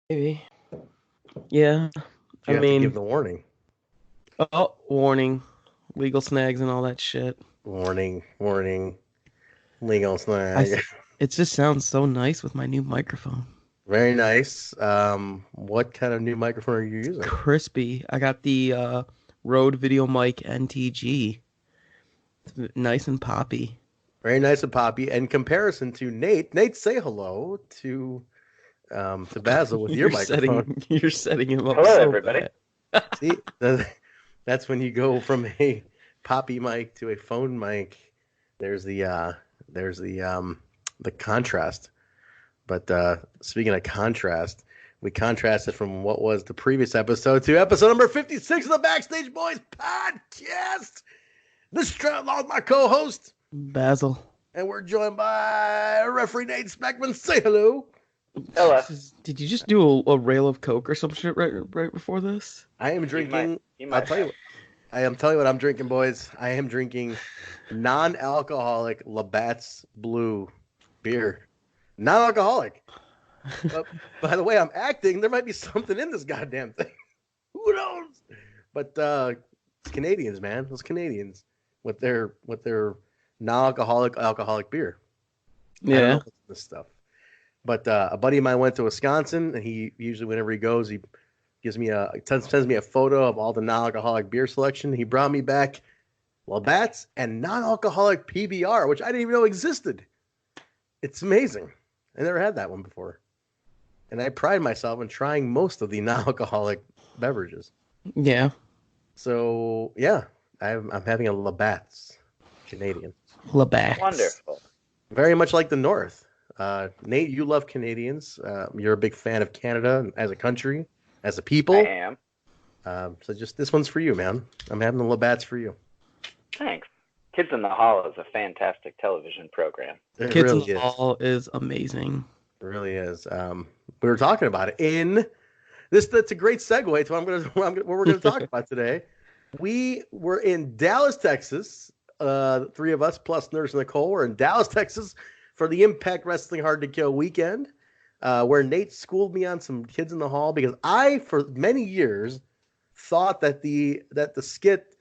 Maybe. Yeah. I You have to give mean, the warning. oh, warning, legal snags and all that shit. Warning, warning, legal I, snag. s- it just sounds so nice with my new microphone. Very nice. What kind of new microphone are you using? Crispy. I got the Rode Video Mic NTG. It's nice and poppy. Very nice and poppy. In comparison to Nate, Nate, say hello to Basil with your microphone. You're setting him up Hello, so everybody. bad. See, that's when you go from a poppy mic to a phone mic. There's the contrast. But speaking of contrast, we contrasted from what was the previous episode to episode number 56 of the Backstage Boys podcast. This is Trent along with my co-host, Basil. and we're joined by referee Nate Speckman. Say hello. Hello. Did you just do a rail of Coke or some shit right before this? I am drinking. You I'll might tell you. I am telling you what I'm drinking, boys. I am drinking non-alcoholic Labatt's Blue beer. Non-alcoholic. By the way I'm acting, there might be something in this goddamn thing. Who knows? But it's Canadians, man. Those Canadians with their non-alcoholic beer. I don't know Yeah. what's in this stuff. But a buddy of mine went to Wisconsin, and he usually, whenever he goes, he gives me sends me a photo of all the non-alcoholic beer selection. He brought me back Labatt's and non-alcoholic PBR, which I didn't even know existed. It's amazing. I never had that one before. And I pride myself in trying most of the non-alcoholic beverages. Yeah. So, yeah, I'm having a Labatt's Canadian. Labatt. Wonderful. Very much like the North. Nate, you love Canadians. You're a big fan of Canada as a country, as a people. I am. So just this one's for you, man. I'm having the Labatt's for you. Thanks. Kids in the Hall is a fantastic television program. It Kids really in the is. Hall is amazing. It really is. We were talking about it in this. That's a great segue to what we're going to talk about today. We were in Dallas, Texas. Three of us plus Nurse Nichole were in Dallas, Texas for the Impact Wrestling Hard to Kill weekend, where Nate schooled me on some Kids in the Hall because I, for many years, thought that the skit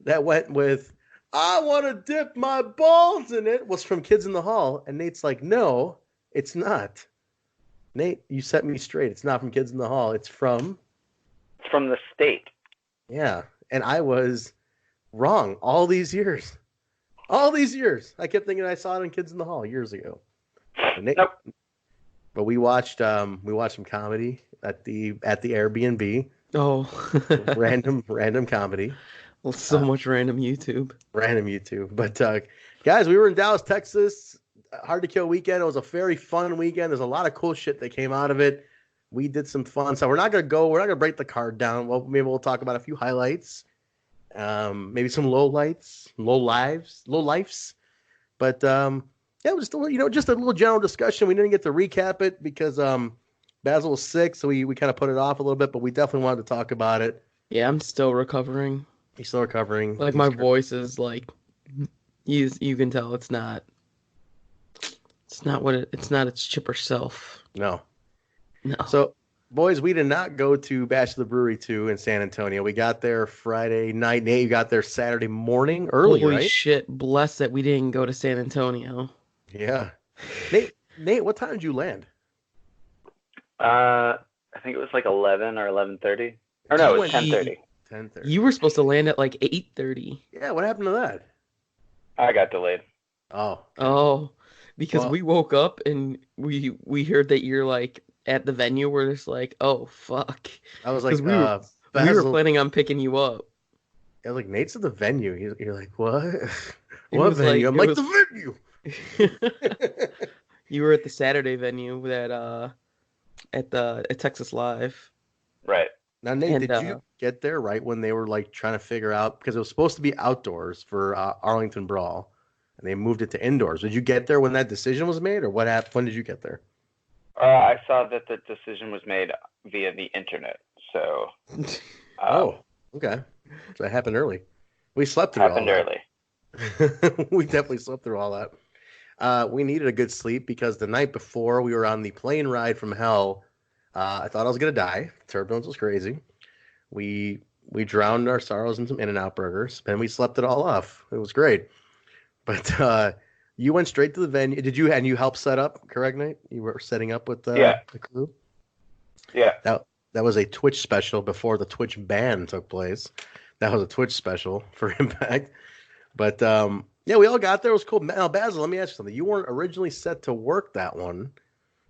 that went with "I want to dip my balls in it" was from Kids in the Hall, and Nate's like, "No, it's not." Nate, you set me straight. It's not from Kids in the Hall. It's from It's from the state. yeah, and I was wrong all these years. All these years, I kept thinking I saw it in Kids in the Hall years ago. Nope. But we watched some comedy at the Airbnb. Oh. random comedy. Well, so much random YouTube. Random YouTube. But guys, we were in Dallas, Texas. Hard to Kill weekend. It was a very fun weekend. There's a lot of cool shit that came out of it. We did some fun stuff. We're not gonna break the card down. Well, maybe we'll talk about a few highlights. Maybe some low lifes. But yeah, just a little general discussion. We didn't get to recap it because Basil was sick, so we kind of put it off a little bit. But we definitely wanted to talk about it. Yeah, I'm still recovering. He's still recovering. Like my voice is like, you can tell it's not. It's not it's not its chipper self. No. No. So, boys, we did not go to Bash the Brewery 2 in San Antonio. We got there Friday night. Nate, you got there Saturday morning early, Holy right? shit! Bless that we didn't go to San Antonio. Yeah. Nate, what time did you land? I think it was like 11 or 11:30. Or no, it was 10:30. 10:30. You were supposed to land at like 8:30. Yeah, what happened to that? I got delayed. Oh. Oh, because Well- we woke up and we heard that you're like at the venue. We're just like, oh fuck, I was like, 'Cause we were Basil. planning on picking you up. I was like, Nate's at the venue. You're like, what? It What was venue? I'm like- like, it the venue. You were at the Saturday venue that at Texas Live. Right. Now, Nate, And, did you get there right when they were like trying to figure out, because it was supposed to be outdoors for Arlington Brawl, and they moved it to indoors. Did you get there when that decision was made, or what happened? When did you get there? I saw that the decision was made via the internet. So. Okay. So it happened early. We slept through Happened all early. that. We definitely slept through all that. We needed a good sleep because the night before we were on the plane ride from hell I thought I was gonna die. Turbulence was crazy. We we drowned our sorrows in some In-N-Out burgers, and we slept it all off. It was great. But you went straight to the venue. Did you? And you helped set up, correct, Nate? You were setting up with Yeah. the crew. Yeah. That was a Twitch special before the Twitch ban took place. That was a Twitch special for Impact. But yeah, we all got there. It was cool. Now, Basil, let me ask you something. You weren't originally set to work that one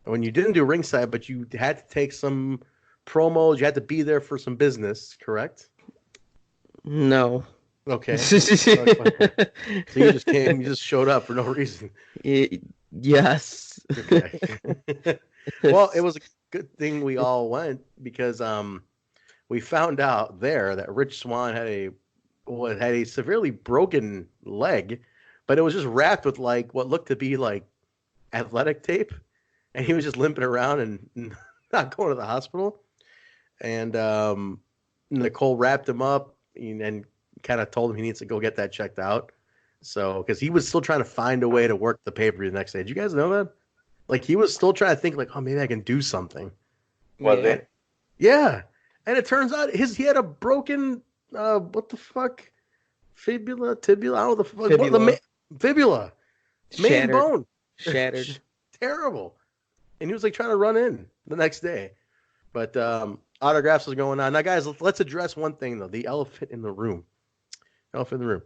when you didn't do ringside, but you had to take some promos. You had to be there for some business, correct? No. Okay. So you just came, you just showed up for no reason. Yes. Okay. Well, it was a good thing we all went because we found out there that Rich Swann had a severely broken leg, but it was just wrapped with like what looked to be like athletic tape, and he was just limping around and not going to the hospital. And Nichole wrapped him up and kind of told him he needs to go get that checked out. So, because he was still trying to find a way to work the pay-per-view the next day. Did you guys know that? Like, he was still trying to think, like, oh, maybe I can do something. Was it? Yeah. And it turns out he had a broken, what the fuck? Fibula, tibula, I don't know the fuck. Fibula. Fibula. Main Shattered. bone. Shattered. Terrible. And he was, like, trying to run in the next day. But autographs was going on. Now, guys, let's address one thing, though. The elephant in the room. Elephant in the room.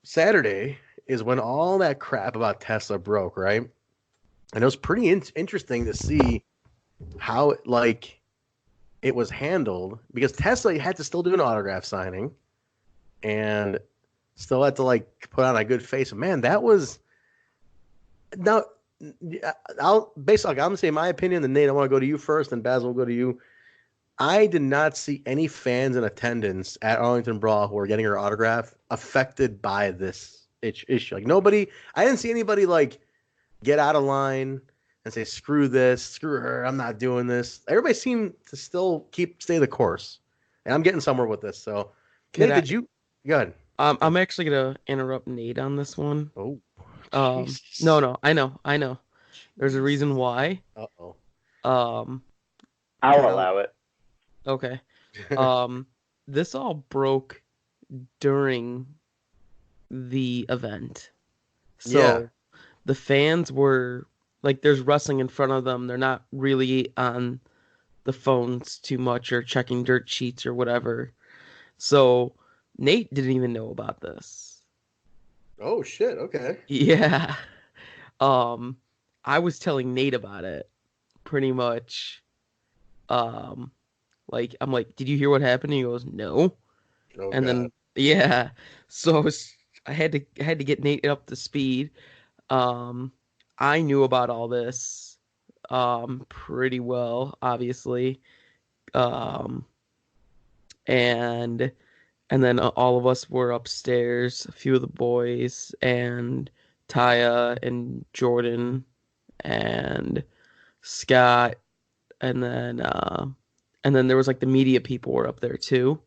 Saturday is when all that crap about Tesla broke, right? And it was pretty interesting to see how it was handled, because Tesla had to still do an autograph signing and still had to like put on a good face. Man, that was now. I'm gonna say my opinion. Then Nate, I want to go to you first, and Basil will go to you. I did not see any fans in attendance at Arlington Brawl who were getting her autograph affected by this issue. Like nobody, I didn't see anybody like get out of line and say, screw this, screw her, I'm not doing this. Everybody seemed to still stay the course. And I'm getting somewhere with this. So, Nate, did you? Go ahead. I'm actually going to interrupt Nate on this one. Oh, no, I know. There's a reason why. Uh-oh. I'll allow it. Okay. This all broke during the event. So Yeah. the fans were like, there's wrestling in front of them. They're not really on the phones too much or checking dirt sheets or whatever. So Nate didn't even know about this. Oh shit. Okay. Yeah. I was telling Nate about it pretty much. Like, I'm like, did you hear what happened? And he goes, no. Oh, And God. then, yeah. So I had to get Nate up to speed. I knew about all this pretty well, obviously. And then all of us were upstairs, a few of the boys, and Taya and Jordan and Scott, and then there was like the media people were up there too.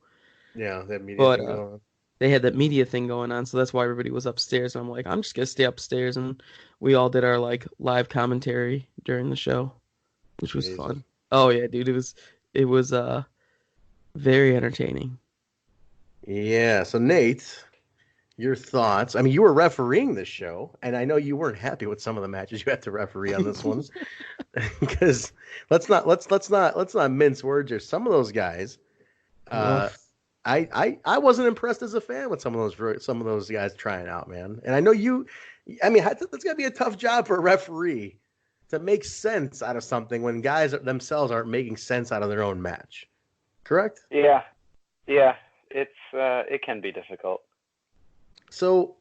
Yeah, that media But thing going on. they had that media thing going on, so that's why everybody was upstairs. And I'm like, I'm just gonna stay upstairs, and we all did our like live commentary during the show, which was fun. Oh yeah, dude, it was very entertaining. Yeah. So Nate, your thoughts? I mean, you were refereeing this show, and I know you weren't happy with some of the matches you had to referee on this one, because let's not mince words here. Some of those guys, I wasn't impressed as a fan with some of those guys trying out, man. And I know you. I mean, that's gotta be a tough job for a referee to make sense out of something when guys themselves aren't making sense out of their own match. Correct? Yeah. It can be difficult. So,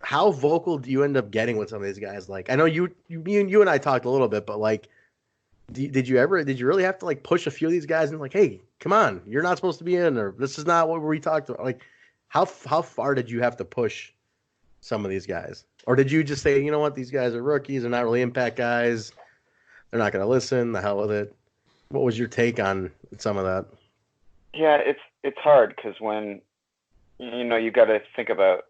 how vocal do you end up getting with some of these guys? Like, I know you and I talked a little bit, but like, did you really have to like push a few of these guys and like, hey, come on, you're not supposed to be in, or this is not what we talked about? Like, how far did you have to push some of these guys, or did you just say, you know what, these guys are rookies, they're not really Impact guys, they're not going to listen, the hell with it? What was your take on some of that? Yeah, it's hard because when you got to think about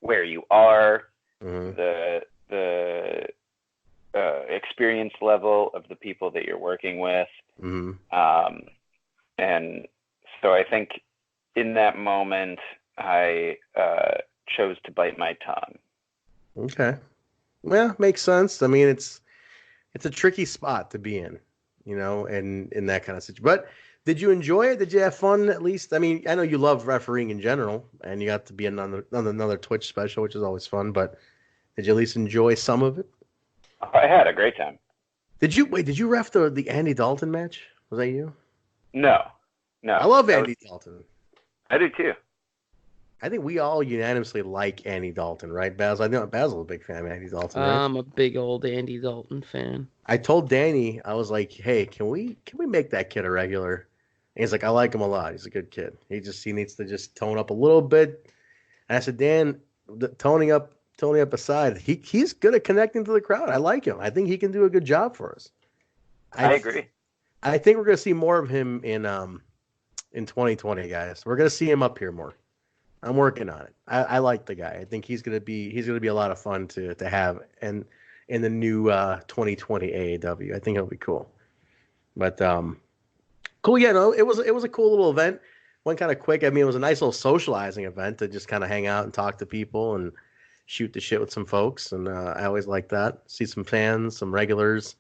where you are, Mm-hmm. the experience level of the people that you're working with. And so I think in that moment, I chose to bite my tongue. Okay. Well, makes sense. I mean, it's a tricky spot to be in, and in that kind of situation. But did you enjoy it? Did you have fun at least? I mean, I know you love refereeing in general, and you got to be on another Twitch special, which is always fun. But did you at least enjoy some of it? I had a great time. Did you ref the Andy Dalton match? Was that you? No. I love Andy Dalton. I do too. I think we all unanimously like Andy Dalton, right, Basil? I know Basil's a big fan of Andy Dalton, right? I'm a big old Andy Dalton fan. I told Danny, I was like, "Hey, can we make that kid a regular?" And he's like, "I like him a lot. He's a good kid. He needs to just tone up a little bit." And I said, "Dan, toning up aside, he's good at connecting to the crowd. I like him. I think he can do a good job for us." I agree. I think we're gonna see more of him in 2020, guys. We're gonna see him up here more. I'm working on it. I like the guy. I think he's gonna be a lot of fun to have and in the new 2020 AAW. I think it'll be cool. But cool. Yeah, no, it was a cool little event. Went kind of quick. I mean, it was a nice little socializing event to just kind of hang out and talk to people and shoot the shit with some folks. And I always like that. See some fans, some regulars.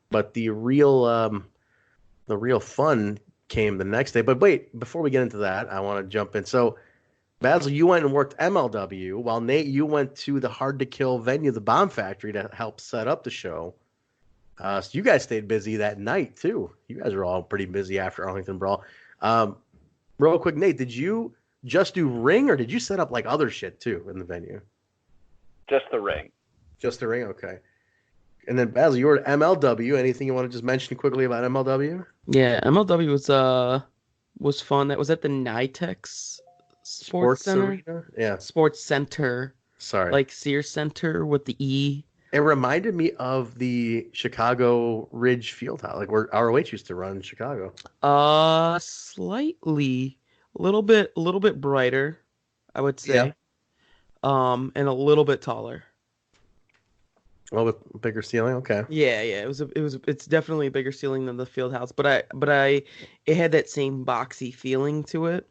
But the real fun came the next day. But wait, before we get into that, I want to jump in. So, Basil, you went and worked MLW, while Nate, you went to the Hard to Kill venue, the Bomb Factory, to help set up the show. So you guys stayed busy that night too. You guys were all pretty busy after Arlington Brawl. Real quick, Nate, did you just do ring, or did you set up like other shit too in the venue? Just the ring. Just the ring, okay. And then Basil, you were at MLW. Anything you want to just mention quickly about MLW? Yeah, MLW was fun. That was at the NYTEX Sports Center. Arena? Yeah. Sports Center. Sorry. Like Sears Center with the E. It reminded me of the Chicago Ridge Fieldhouse, like where ROH used to run in Chicago. Slightly, a little bit brighter, I would say. Yeah. And a little bit taller. A little bit bigger ceiling, okay. Yeah. It's definitely a bigger ceiling than the Fieldhouse, but it had that same boxy feeling to it.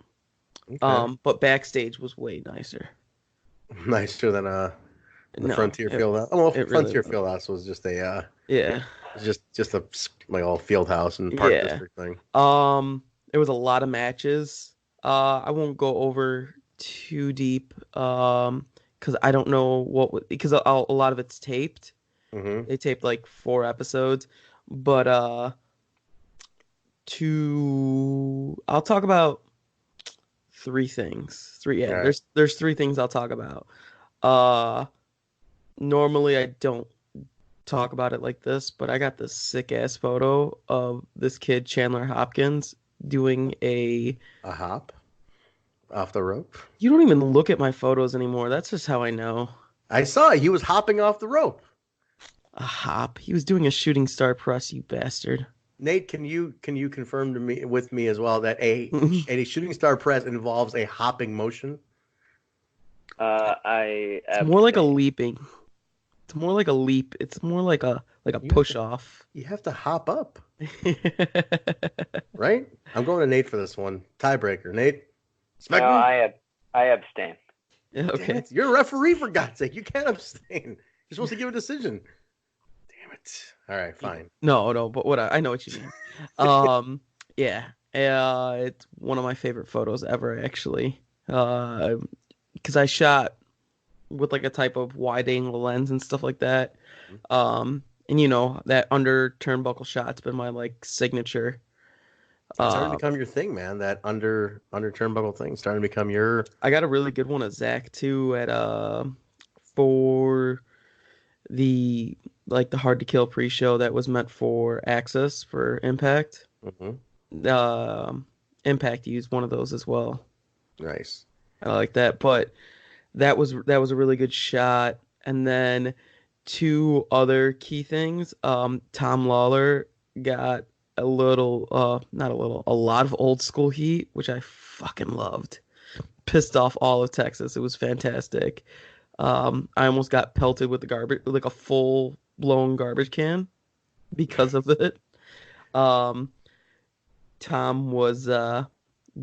Okay. But backstage was way nicer. Nicer than the Frontier Fieldhouse. Oh, well, Frontier really Fieldhouse was just a yeah, just a like all Fieldhouse and Park District thing. There was a lot of matches. I won't go over too deep. Because I don't know because a lot of it's taped. Mm-hmm. They taped like 4 episodes, but I'll talk about 3 things. Right. There's 3 things I'll talk about. Normally I don't talk about it like this, but I got this sick ass photo of this kid Chandler Hopkins doing a hop off the rope. You don't even look at my photos anymore. That's just how I know. I saw it. He was hopping off the rope. A hop. He was doing a shooting star press, you bastard. Nate, can you confirm with me as well that a shooting star press involves a hopping motion? It's more like a leaping. It's more like a leap. It's more like a push off. You have to hop up. Right? I'm going to Nate for this one. Tiebreaker. Nate? No, I abstain. Okay. You're a referee, for God's sake. You can't abstain. You're supposed to give a decision. Damn it. All right, fine. No, but I know what you mean. Yeah. It's one of my favorite photos ever, actually. Because I shot with like a type of wide angle lens and stuff like that. And that under turnbuckle shot's been my like signature. It's starting to become your thing, man. That under turnbuckle thing starting to become your. I got a really good one of Zach too at for the Hard to Kill pre-show that was meant for AXS for Impact. Mm-hmm. Impact used one of those as well. Nice. I like that, but that was a really good shot. And then 2 other key things. Tom Lawler got a lot of old school heat, which I fucking loved. Pissed off all of Texas. It was fantastic. I almost got pelted with the garbage, like a full blown garbage can because of it. Um, Tom was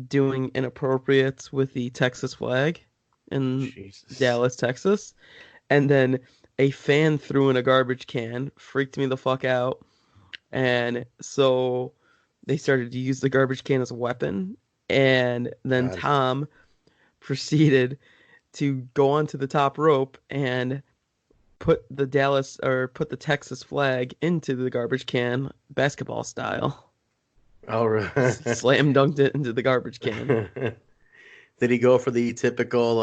doing inappropriates with the Texas flag in Jesus. Dallas, Texas, and then a fan threw in a garbage can, freaked me the fuck out, and so they started to use the garbage can as a weapon, and then God. Tom proceeded to go onto the top rope and put the Texas flag into the garbage can basketball style. Oh, really? Slam dunked it into the garbage can. Did he go for the typical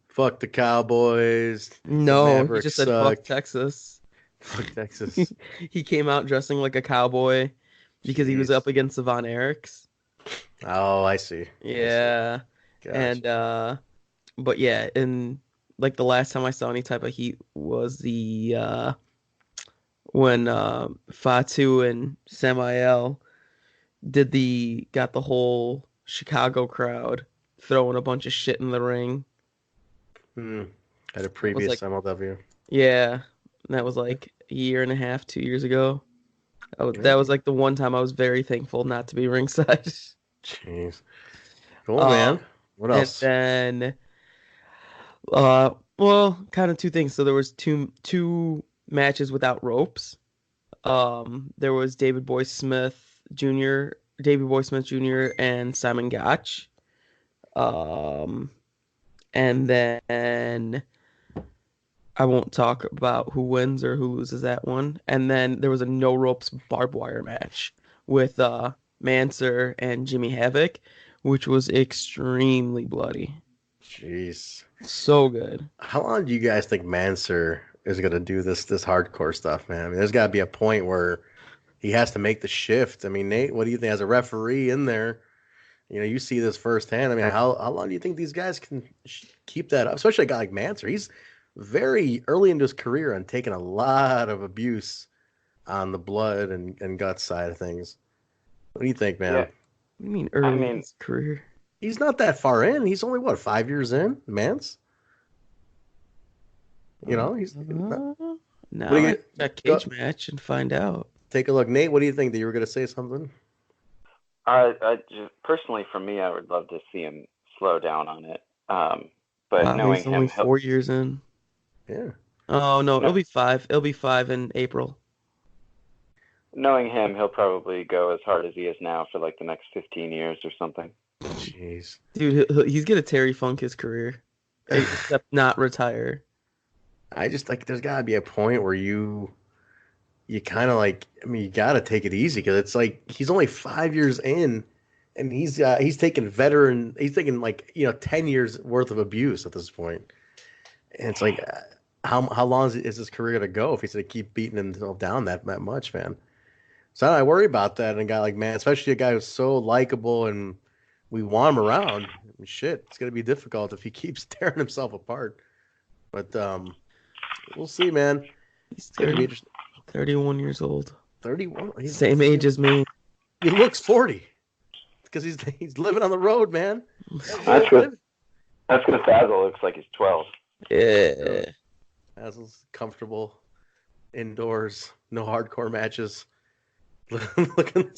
fuck the Cowboys, the No, he Mavericks just said fuck suck, Texas. fuck Texas? He came out dressing like a cowboy because he was Jeez. up against the Von Erichs. Oh, I see. I see. Yeah. And Gotcha. but yeah, and like the last time I saw any type of heat was the when Fatu and Samael got the whole Chicago crowd throwing a bunch of shit in the ring. Hmm. At a It was previous like, MLW. yeah, that was like a year and a half, 2 years ago. That Yeah. was like the one time I was very thankful not to be ringside. Jeez. Cool, Um, man. What and else? then, well, kind of two things. So there was two matches without ropes. There was David Boy Smith Jr. and Simon Gotch. Um, and then I won't talk about who wins or who loses that one. And then there was a no ropes barbed wire match with Manser and Jimmy Havoc, which was extremely bloody. Jeez. So good. How long do you guys think Manser is gonna do this hardcore stuff, man? I mean, there's got to be a point where he has to make the shift. I mean, Nate, what do you think as a referee in there? You know, you see this firsthand. I mean, how long do you think these guys can keep that up? Especially a guy like Manser. He's very early into his career and taking a lot of abuse on the blood and guts side of things. What do you think, man? Yeah, What do you mean I early in mean, his career? He's not that far in. He's only what 5 years in, Mance. You know, he's not, what do Now I you got go, cage match and find out. take a look, Nate? What do you think that you were going to say something? I just, personally, for me, I would love to see him slow down on it. But Wow, knowing he's only him, 4 years in. Yeah, Oh no, no, it'll be five. It'll be five in April. knowing him, he'll probably go as hard as he is now for like the next 15 years or something. jeez. Dude, he's gonna Terry Funk his career, except not retire. I just like there's got to be a point where you kind of like I mean you got to take it easy because it's like he's only 5 years in and he's taking like 10 years worth of abuse at this point and it's like how long is his career gonna go if he's gonna keep beating himself down that much, man? So I worry about that in a guy like man, especially a guy who's so likable and we want him around. Shit, it's gonna be difficult if he keeps tearing himself apart. But we'll see, man. He's It's gonna be interesting. 31 years old. 31. Same age as me. He looks 40 because he's living on the road, man. That's good. That's because Basil looks like he's 12. Yeah. Basil's comfortable indoors, no hardcore matches, looking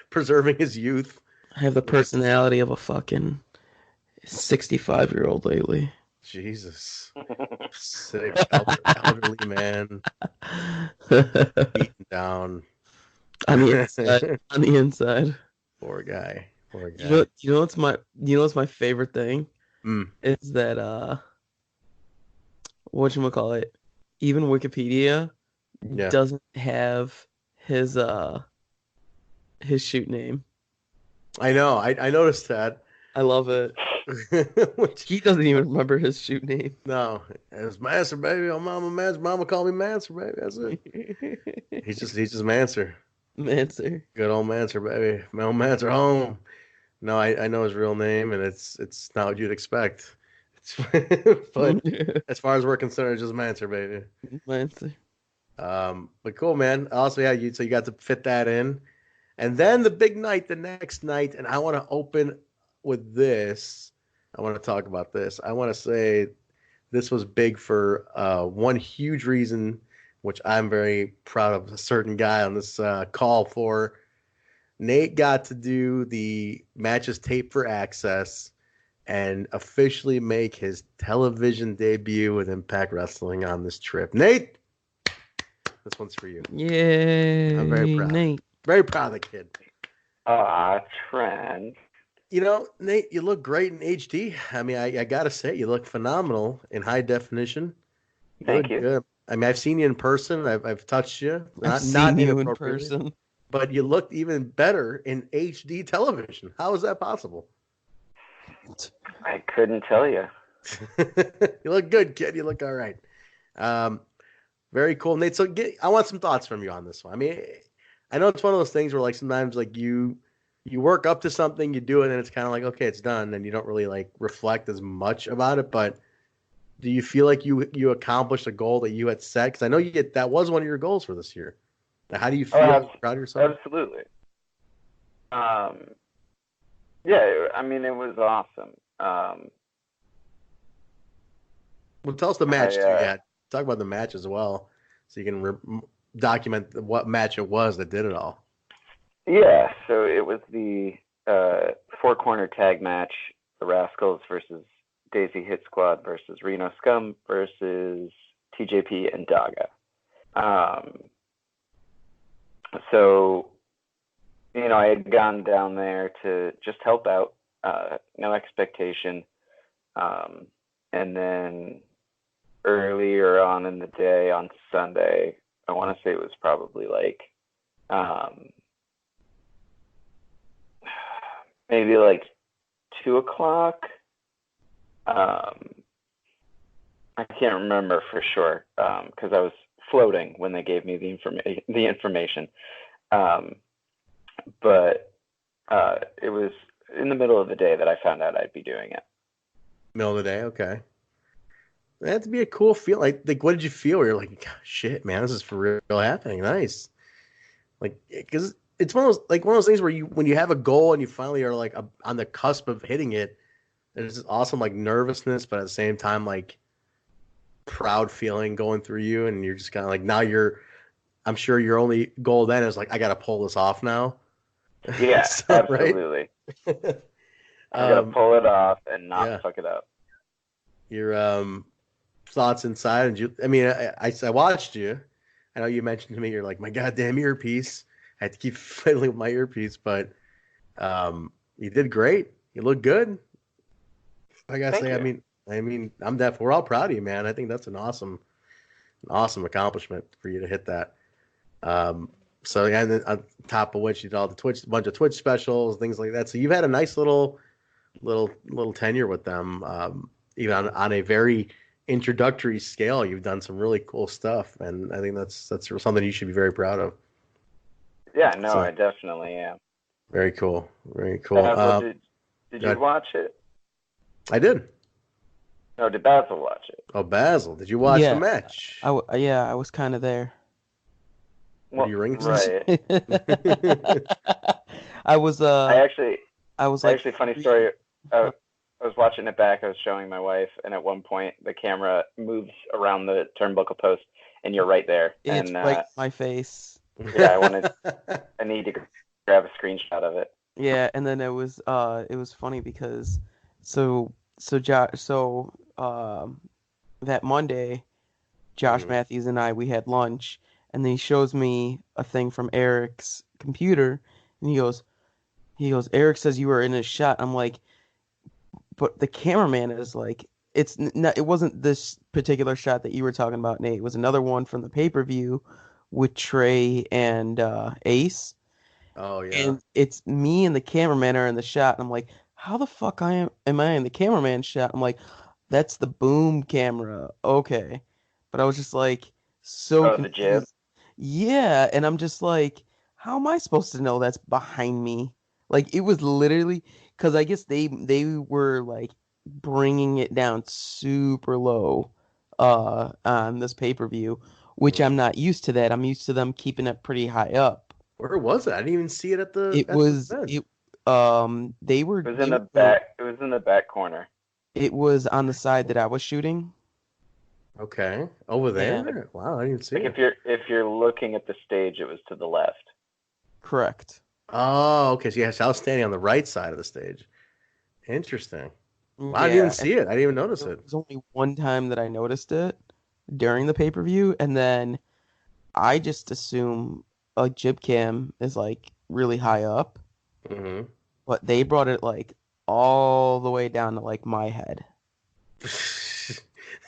preserving his youth. I have the personality of a fucking 65-year-old lately. Jesus, sick elderly man, beaten down. On the inside. On the inside. Poor guy. Poor guy. What's my favorite thing? Is that whatchamacallit, even Wikipedia doesn't have his shoot name. I know. I noticed that. I love it. He doesn't even remember his shoot name. No, it's Manser, baby. Oh, Mama Manser. Mama call me Manser, baby. That's it. he's just Manser. Manser. Good old Manser, baby. Mel Manser home. No, I know his real name, and it's not what you'd expect. But as far as we're concerned, it's just Manser, baby. Manser. But cool, man. Also, yeah, you got to fit that in, and then the big night, the next night, and I want to open with this. I want to talk about this. I want to say this was big for one huge reason which I'm very proud of a certain guy on this call for. Nate got to do the matches tape for AXS and officially make his television debut with Impact Wrestling on this trip. Nate, this one's for you. Yay, I'm very proud. Nate. Very proud of the kid. Trent. You know, Nate, you look great in HD. I mean, I gotta say, you look phenomenal in high definition. Thank you. Good. I mean, I've seen you in person. I've touched you. I've seen you in person. But you looked even better in HD television. How is that possible? I couldn't tell you. You look good, kid. You look all right. Very cool, Nate. So I want some thoughts from you on this one. I mean, I know it's one of those things where like sometimes like you work up to something, you do it, and it's kind of like, okay, it's done, and you don't really like reflect as much about it. But do you feel like you accomplished a goal that you had set? Because I know that was one of your goals for this year. Now, how do you feel? Proud of yourself? Absolutely. Yeah, I mean, it was awesome. Well, tell us the match too. Yeah, talk about the match as well, so you can document what match it was that did it all. Yeah, so it was the four-corner tag match: the Rascals versus Daisy Hit Squad versus Reno Scum versus TJP and Daga. So, you know, I had gone down there to just help out, no expectation. And then earlier on in the day on Sunday, I want to say it was probably like maybe like 2:00. I can't remember for sure because I was floating when they gave me the information. But it was in the middle of the day that I found out I'd be doing it. Middle of the day, okay. That'd to be a cool feel. Like, what did you feel? You're like, shit, man, this is for real happening. Nice. Like, because it's one of those things where when you have a goal and you finally are like on the cusp of hitting it, there's this awesome like nervousness, but at the same time like proud feeling going through you, and you're just kind of like now I'm sure your only goal then is like I got to pull this off now. Yeah, so, absolutely. Right? I gotta pull it off and not fuck it up. Your thoughts inside, and I mean, I watched you. I know you mentioned to me you're like my goddamn earpiece. I had to keep fiddling with my earpiece, but you did great. You look good. I gotta say, I mean, we're all proud of you, man. I think that's an awesome accomplishment for you to hit that. So yeah, and then on top of which you did all the bunch of Twitch specials, things like that. So you've had a nice little tenure with them. Even on a very introductory scale, you've done some really cool stuff, and I think that's something you should be very proud of. Yeah, no, so, I definitely am. Very cool, very cool. Did you watch it? I did. No, did Basil watch it? Oh, Basil, did you watch the match? I was kind of there. Well, you ring right. I was actually funny story. I was watching it back. I was showing my wife, and at one point the camera moves around the turnbuckle post, and you're right there. It's right in my face. Yeah, I need to grab a screenshot of it. Yeah, and then it was funny because that Monday, Josh Matthews and we had lunch, and then he shows me a thing from Eric's computer, and he goes, Eric says you were in a shot. I'm like, but the cameraman is like, it wasn't this particular shot that you were talking about, Nate. It was another one from the pay-per-view with Trey and Ace. Oh yeah. And it's me and the cameraman are in the shot, and I'm like, how the fuck am I in the cameraman shot? I'm like, that's the boom camera. Okay. But I was just like so confused. The jib. Yeah, and I'm just like, how am I supposed to know that's behind me? Like, it was literally because I guess they were like bringing it down super low on this pay-per-view, which I'm not used to that. I'm used to them keeping it pretty high up. Where was it? I didn't even see it at the. They were. It was in the back. It was in the back corner. It was on the side that I was shooting. Okay. Over Yeah. there? Wow, I didn't see Like it. if you're looking at the stage, it was to the left. Correct. Oh, okay. So yes, I was standing on the right side of the stage. Interesting. Wow, I didn't even Yeah, see it. I didn't even notice there it. was only one time that I noticed it during the pay-per-view, and then I just assume a jib cam is like really high up, Hmm. but they brought it like all the way down to like my head.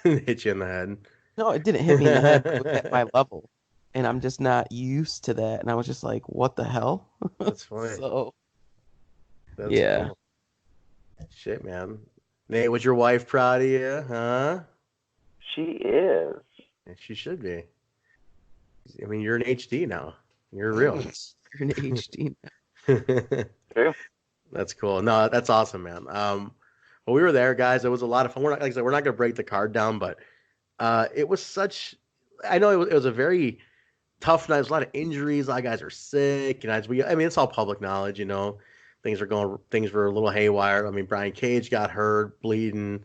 Hit you in the No, it didn't hit me in the head, but it was at my head. level, and I'm just not used to that, and I was just like, what the hell? That's funny. So, That's yeah. cool. Shit, man. Nate, was your wife proud of you? Huh? She is. Yeah, she should be. I mean, you're in HD now. You're real. You're in HD. True. That's cool. No, that's awesome, man. Well, we were there, guys. It was a lot of fun. We're not, like I said, we're not going to break the card down, but it was such. I know it was a very tough night. There's a lot of injuries. A lot of guys are sick, and I mean, it's all public knowledge. Things were a little haywire. I mean, Brian Cage got hurt, bleeding.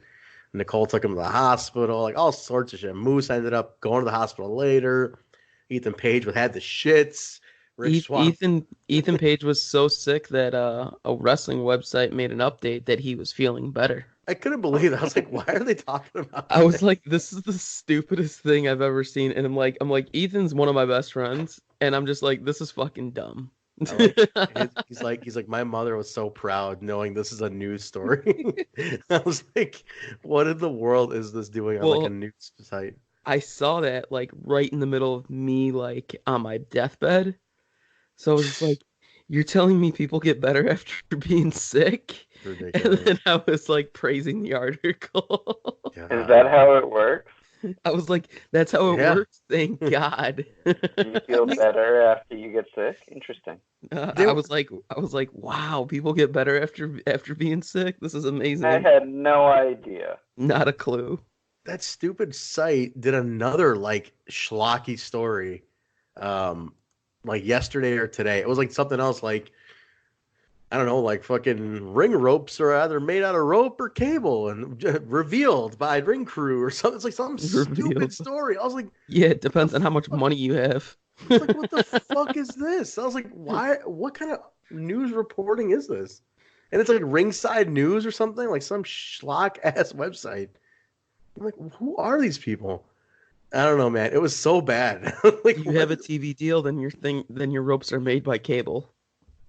Nichole took him to the hospital, like all sorts of shit. Moose ended up going to the hospital later. Ethan Page had the shits. Rich Swan. Ethan Page was so sick that a wrestling website made an update that he was feeling better. I couldn't believe that. I was like, why are they talking about I was this? like, this is the stupidest thing I've ever seen, and I'm like, Ethan's one of my best friends, and I'm just like, this is fucking dumb. He's like, my mother was so proud knowing this is a news story. I was like, what in the world is this doing on like a Well, news site? I saw that like right in the middle of me like on my deathbed. So I was just like, you're telling me people get better after being sick? And Ridiculous. then I was like praising the article. Is that God. how it works? I was like, that's how it Yeah. works. Thank God. Do you feel better after you get sick? Interesting. They I was like, wow, people get better after being sick. This is I amazing. had no idea. Not a clue. that stupid site did another like schlocky story, like yesterday or today. It was like something else, like I don't know, like fucking ring ropes are either made out of rope or cable and revealed by ring crew or something. It's like some stupid Revealed. story. I was like, Yeah, it what the depends on how much fuck? money you have. It's like, what the fuck is this? I was like, why? What kind of news reporting is this? And it's like Ringside News or something, like some schlock ass website. I'm like, who are these people? I don't know, man. It was so bad. Like, You what have a TV deal, then your ropes are made by cable.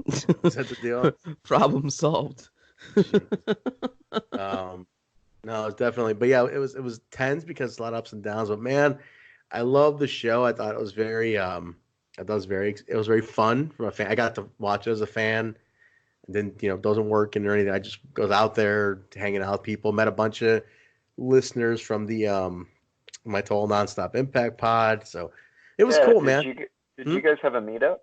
is that the deal? Problem solved. Um, no, it's definitely, but yeah, it was tense because a lot of ups and downs. But man, I love the show. I thought it was it was very fun from a fan. I got to watch it as a fan, and then doesn't work and or anything. I just goes out there hanging out with people. Met a bunch of listeners from the my total nonstop impact pod. So it was Yeah, cool, man. did Hmm? you guys have a meetup?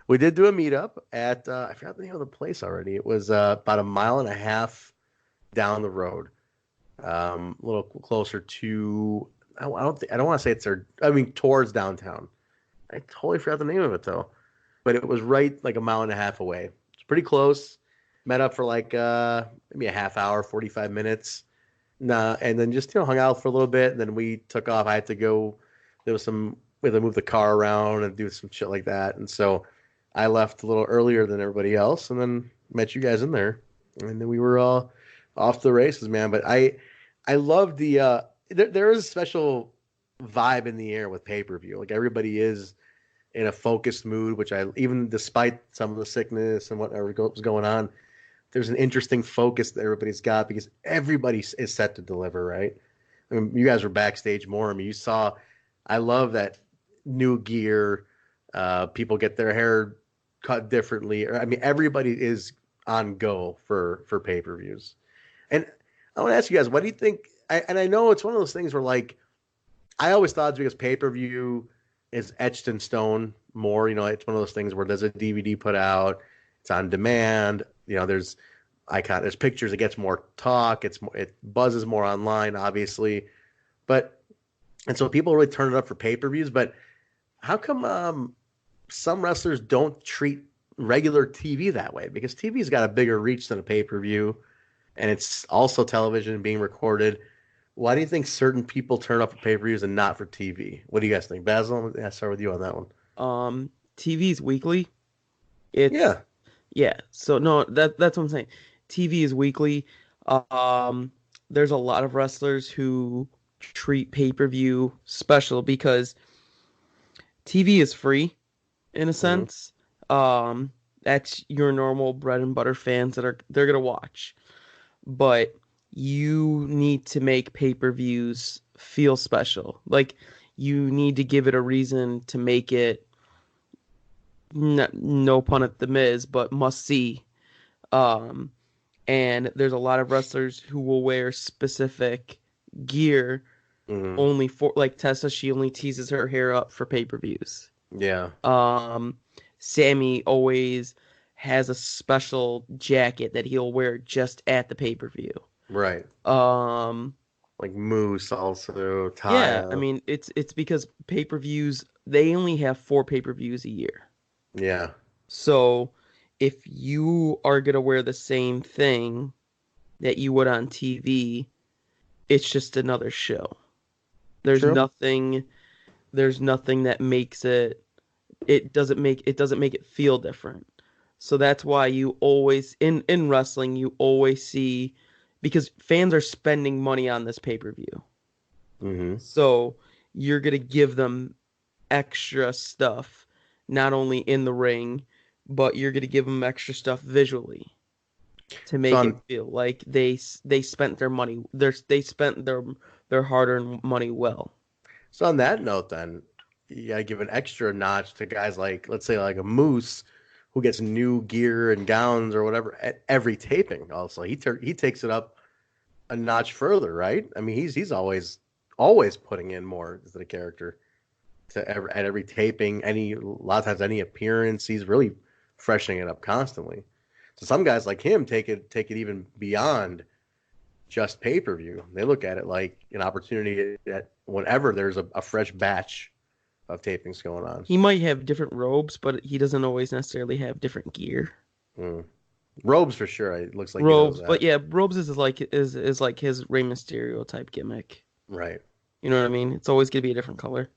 We did do a meetup at I forgot the name of the place already. It was about a mile and a half down the road, a little closer to. I don't want to say it's there. I mean, towards downtown. I totally forgot the name of it though, but it was right like a mile and a half away. It's pretty close. Met up for like maybe a half hour, 45 minutes. Nah, and then just hung out for a little bit. And then we took off. I had to go. We had to move the car around and do some shit like that. And so I left a little earlier than everybody else, and then met you guys in there, and then we were all off to the races, man. But I love there is a special vibe in the air with pay per view. Like everybody is in a focused mood, which I even despite some of the sickness and whatever was going on, there's an interesting focus that everybody's got because everybody is set to deliver, right? I mean, you guys were backstage more. I mean, you saw. I love that new gear. People get their hair cut differently. I mean, everybody is on go for pay per views. And I want to ask you guys, what do you think? And I know it's one of those things where, like, I always thought it's because pay per view is etched in stone more. It's one of those things where there's a DVD put out, it's on demand. There's pictures, it gets more talk, it buzzes more online, obviously. And so people really turn it up for pay per views. But how come some wrestlers don't treat regular TV that way? Because TV's got a bigger reach than a pay per view, and it's also television being recorded. Why do you think certain people turn up for pay-per-views and not for TV? What do you guys think, Basil? I'll start with you on that one. TV is weekly. It's Yeah. Yeah. So no, that's what I'm saying. TV is weekly. Um, there's a lot of wrestlers who treat pay-per-view special because TV is free in a Hmm. sense. That's your normal bread and butter fans that they're gonna watch. But you need to make pay-per-views feel special. Like you need to give it a reason to make it no pun at the Miz, but must see. Um, and there's a lot of wrestlers who will wear specific gear Hmm. only for like Tessa, she only teases her hair up for pay-per-views. Yeah. Um, Sammy always has a special jacket that he'll wear just at the pay-per-view. Right. Um, Like Moose also, yeah, I Taya. mean it's because pay-per-views they only have 4 pay-per-views a year. Yeah. So if you are gonna wear the same thing that you would on TV, it's just another show. There's True. nothing there's nothing that makes it doesn't make it feel different. So that's why you always in wrestling you always see because fans are spending money on this pay-per-view. Hmm. So you're going to give them extra stuff not only in the ring, but you're going to give them extra stuff visually to So make it on feel like they spent their money they spent their hard-earned money well. so on that note, then you gotta give an extra notch to guys like, let's say, like a Moose, who gets new gear and gowns or whatever at every taping. Also, he takes it up a notch further, right? I mean, he's always putting in more to the character at every taping, a lot of times any appearance, he's really freshening it up constantly. So some guys like him take it even beyond just pay per view. They look at it like an opportunity that whenever there's a fresh batch of tapings going on. He might have different robes, but he doesn't always necessarily have different gear. Mm. Robes for sure. It looks like he knows Robes, but that. yeah, robes is like his Rey Mysterio type gimmick. Right. You know what I mean? It's always gonna be a different color.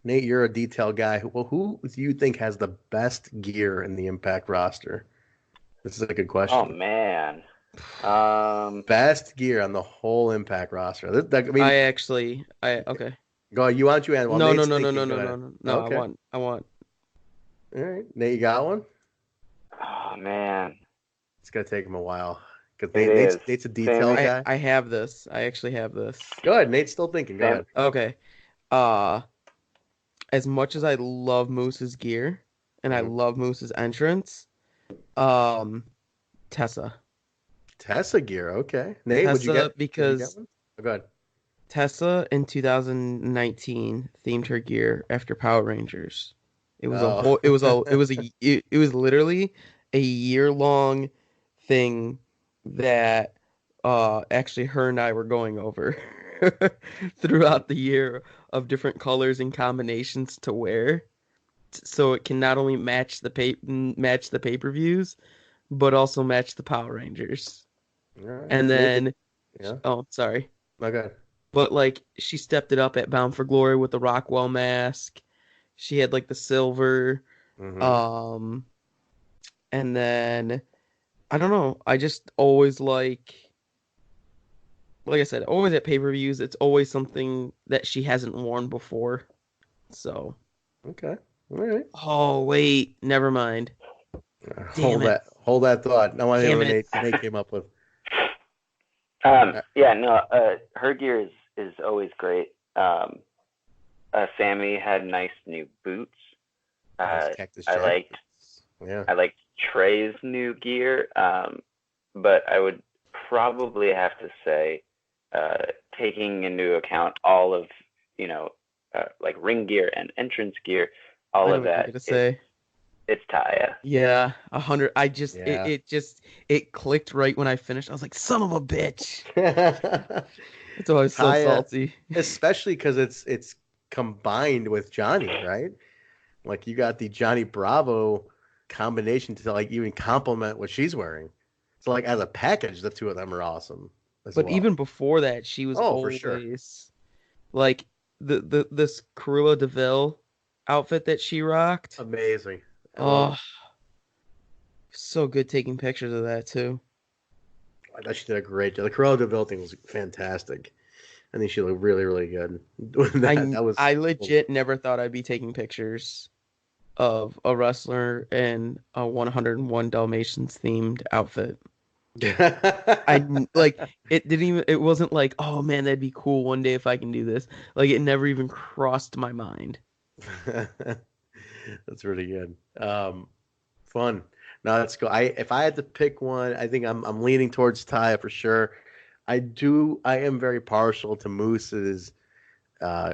Nate, you're a detail guy. Well, who do you think has the best gear in the Impact roster? This is a good Oh question. man. Best gear on the whole Impact roster. I mean, I okay. go. You want you and while No, no, Nate's no, no, no, thinking, go no, ahead. no, no. No, Okay. I want. All right. Nate, you got one? Oh man. It's gonna take him a while because It is. Nate's a detail Sammy. guy. I have this. I actually have this. Go ahead. Nate's still thinking. Go Sam. ahead. Okay. Uh, as much as I love Moose's gear and I Mhm. love Moose's entrance, um, Tessa. Tessa gear. Okay. Nate, would you Tessa get? Did you get because one? Oh, go ahead. Tessa in 2019 themed her gear after Power Rangers. It was a Oh. whole. It was literally a year long thing that actually her and I were going over throughout the year of different colors and combinations to wear, so it can not only match the pay-per-views, but also match the Power Rangers. All right. And Nate, then, yeah. oh, sorry. Okay. But like she stepped it up at Bound for Glory with the Rockwell mask. She had like the silver. Mm-hmm. Um, and then I don't know. I just always like I said, always at pay-per-views, it's always something that she hasn't worn before. So, Okay. All right. oh wait, never mind. Damn it. Hold that thought. I want to hear Damn what it. Nate came up with. Uh, Yeah, no, her gear is always great. Sammy had nice new boots. Nice cactus I jacket. liked Yeah. I liked Trey's new gear, but I would probably have to say, taking into account all of like ring gear and entrance gear, I all know of what you're that, gonna say. it's Taya. Yeah, 100. I just Yeah. it clicked right when I finished. I was like, son of a bitch. It's always so Taya, salty. especially because it's combined with Johnny, right? Like you got the Johnny Bravo combination to like even complement what she's wearing. So like as a package, the two of them are awesome. as But well. even before that, she was Oh, for sure. always like this Cruella DeVille outfit that she rocked. Amazing. I love Oh, it. so good taking pictures of that too. I thought she did a great job. The Cruella de Vil thing was fantastic. I think she looked really, really good. That was I legit never thought I'd be taking pictures of a wrestler in a 101 Dalmatians themed outfit. Like it didn't even it wasn't like, oh man, that'd be cool one day if I can do this. Like it never even crossed my mind. That's really good. Fun. No, that's cool. If I had to pick one, I think I'm leaning towards Taya for sure. I am very partial to Moose's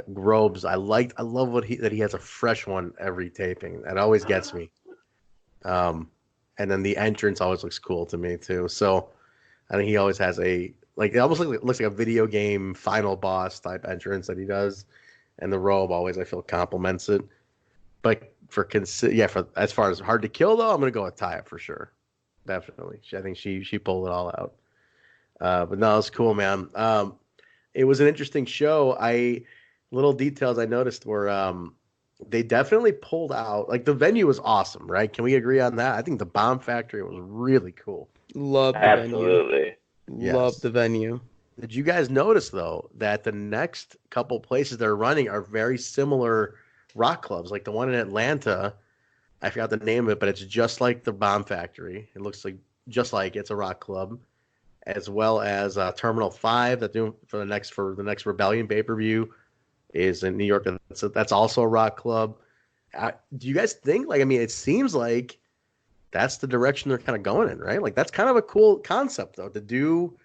robes. I love that he has a fresh one every taping. That always gets me. And then the entrance always looks cool to me too. So I think he always has it almost looks like a video game final boss type entrance that he does, and the robe always I feel complements it. But for as far as hard to kill though, I'm gonna go with Taya for sure, definitely. I think she pulled it all out. But no, it was cool, man. It was an interesting show. Little details I noticed were they definitely pulled out like the venue was awesome, right? Can we agree on that? I think the Bomb Factory was really cool. Love the venue. Absolutely. Love Yes. the venue. Did you guys notice though that the next couple places they're running are very similar rock clubs? Like the one in Atlanta, I forgot the name of it, but it's just like the Bomb Factory. It looks like just like it's a rock club, as well as Terminal 5 that doing for the next Rebellion pay per view is in New York. That's also a rock club. Do you guys think like I mean it seems like that's the direction they're kind of going in, right? Like that's kind of a cool concept though to do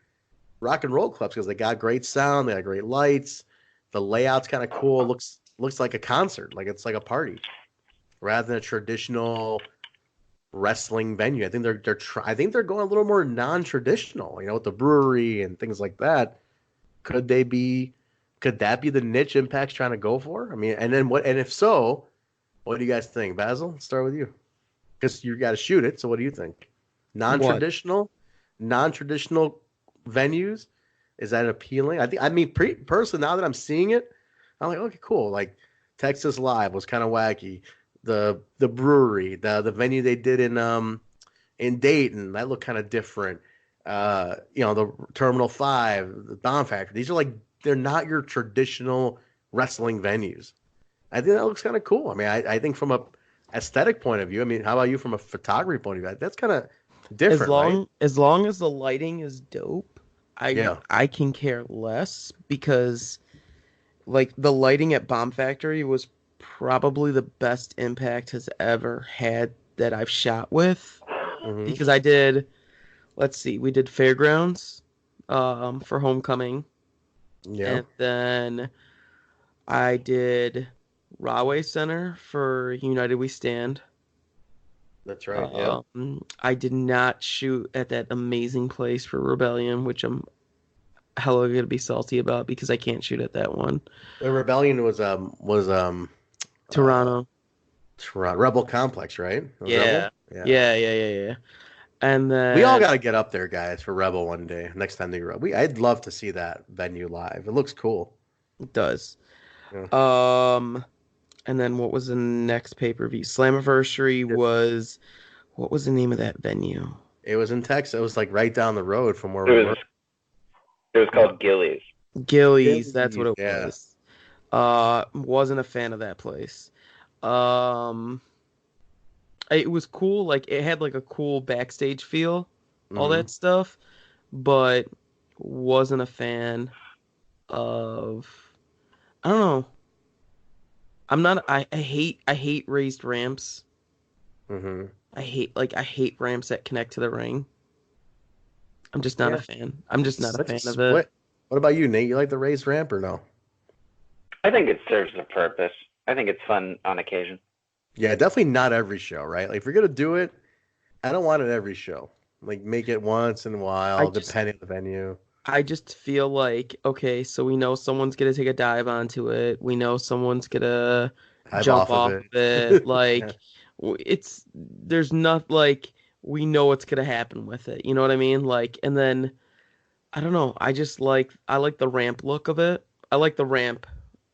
rock and roll clubs because they got great sound, they got great lights, the layout's kind of cool. Looks like a concert, like it's like a party rather than a traditional wrestling venue. I think I think they're going a little more non-traditional, with the brewery and things like that. Could they be could that be the niche Impact's trying to go for? I mean, and then what and if so, what do you guys think? Basil, let's start with you. Because you got to shoot it, so what do you think? What? Non-traditional, non-traditional venues, is that appealing? I mean, personally, now that I'm seeing it, I'm like, okay, cool. Like Texas Live was kind of wacky. The brewery, the venue they did in Dayton, that looked kind of different. The Terminal 5, the Bomb Factory. These are like they're not your traditional wrestling venues. I think that looks kind of cool. I mean, I think from a aesthetic point of view, I mean, how about you from a photography point of view? That's kind of different, right? As long as the lighting is dope, Yeah. I can care less because like the lighting at Bomb Factory was probably the best Impact has ever had that I've shot with Mm-hmm. because I did let's see, we did Fairgrounds for Homecoming Yeah. and then I did Rahway Center for United We Stand. That's right. Yeah. I did not shoot at that amazing place for Rebellion, which I'm hella gonna be salty about because I can't shoot at that one. The Rebellion was uh Toronto. Rebel Complex, right? It was Yeah. Rebel. Yeah. Yeah. And We all then got to get up there, guys, for Rebel one day. Next time they go, I'd love to see that venue live. It looks cool. it does. Yeah. And then what was the next pay-per-view? Slammiversary was what was the name of that venue? It was in Texas. It was like right down the road from where It we was were. it was called Gillies. Gillies, that's what it Yeah. was. Wasn't a fan of that place. Um, it was cool, like it had like a cool backstage feel, all Mhm. that stuff, but wasn't a fan of I don't know. I'm not I hate raised ramps. Mhm. I hate ramps that connect to the ring. I'm just not a Yeah. fan. I'm just not a Such a fan of it. split. What about you, Nate? You like the raised ramp or no? I think it serves a purpose. I think it's fun on occasion. Yeah, definitely not every show, right? Like if you're gonna do it, I don't want it every show. Like make it once in a I while, just depending on the venue. I just feel like, okay, so we know someone's gonna take a dive onto it. We know someone's gonna Dive jump off of off it. of it. Yeah. Like, there's not like we know what's gonna happen with it. You know what I mean? Like, and then I don't know. I like the ramp look of it. I like the ramp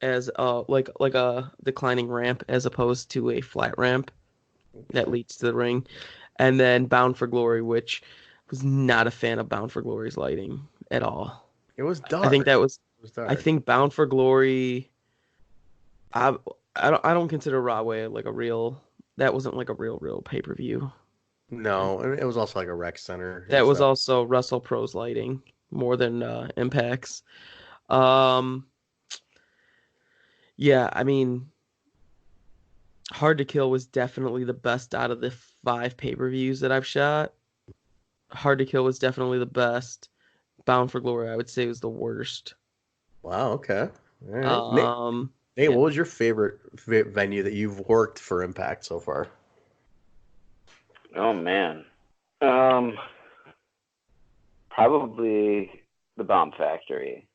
as like a declining ramp as opposed to a flat ramp that leads to the ring. And then Bound for Glory, which was not a fan of Bound for Glory's lighting at all. It was I think dark. that was It was I dark. think Bound for Glory I I don't consider Rahway like a real that wasn't like a real pay-per-view. No, and it was also like a rec center and That was stuff. also Russell Pro's lighting more than Impact's. Um yeah, I mean Hard to Kill was definitely the best out of the 5 pay-per-views that I've shot. Hard to Kill was definitely the best. Bound for Glory, I would say, was the worst. Wow. Okay. All right. Nate, Yeah. what was your favorite venue that you've worked for Impact so far? Oh man. Probably the Bomb Factory.